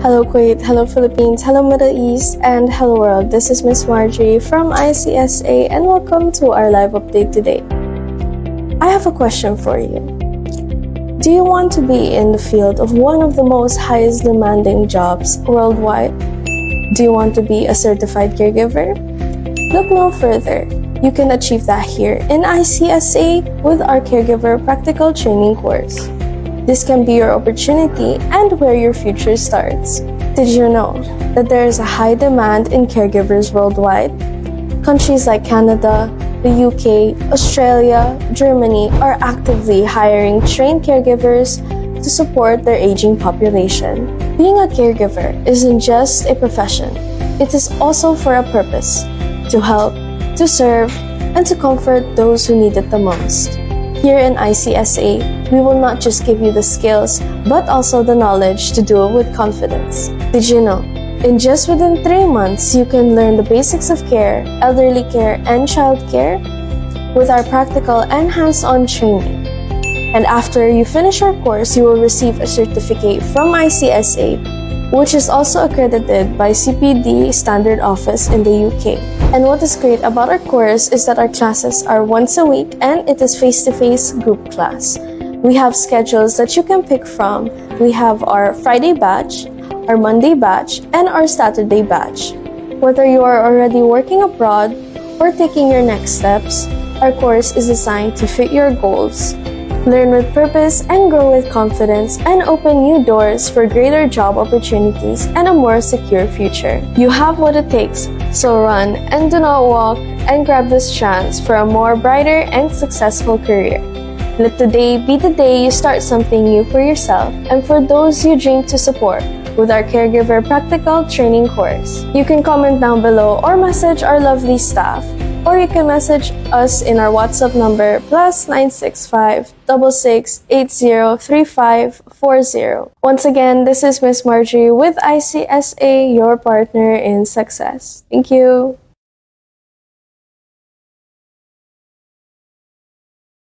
Hello Kuwait, hello Philippines, hello Middle East, and hello world. This is Miss Marjorie from ICSA and welcome to our live update today. I have a question for you. Do you want to be in the field of one of the most highest demanding jobs worldwide? Do you want to be a certified caregiver? Look no further. You can achieve that here in ICSA with our Caregiver Practical Training course. This can be your opportunity and where your future starts. Did you know that there is a high demand in caregivers worldwide? Countries like Canada, the UK, Australia, Germany are actively hiring trained caregivers to support their aging population. Being a caregiver isn't just a profession, it is also for a purpose: to help, to serve, and to comfort those who need it the most. Here in ICSA, we will not just give you the skills, but also the knowledge to do it with confidence. Did you know? In just within 3 months, you can learn the basics of care, elderly care, and child care with our practical and hands-on training. And after you finish our course, you will receive a certificate from ICSA, which is also accredited by CPD Standard Office in the UK. And what is great about our course is that our classes are once a week and it is face-to-face group class. We have schedules that you can pick from. We have our Friday batch, our Monday batch, and our Saturday batch. Whether you are already working abroad or taking your next steps, our course is designed to fit your goals. Learn with purpose and grow with confidence and open new doors for greater job opportunities and a more secure future. You have what it takes, so run and do not walk and grab this chance for a more brighter and successful career. Let today be the day you start something new for yourself and for those you dream to support with our Caregiver Practical Training course. You can comment down below or message our lovely staff, or you can message us in our WhatsApp number +965 66 80 3540. Once again, this is Miss Marjorie with ICSA, your partner in success. Thank you.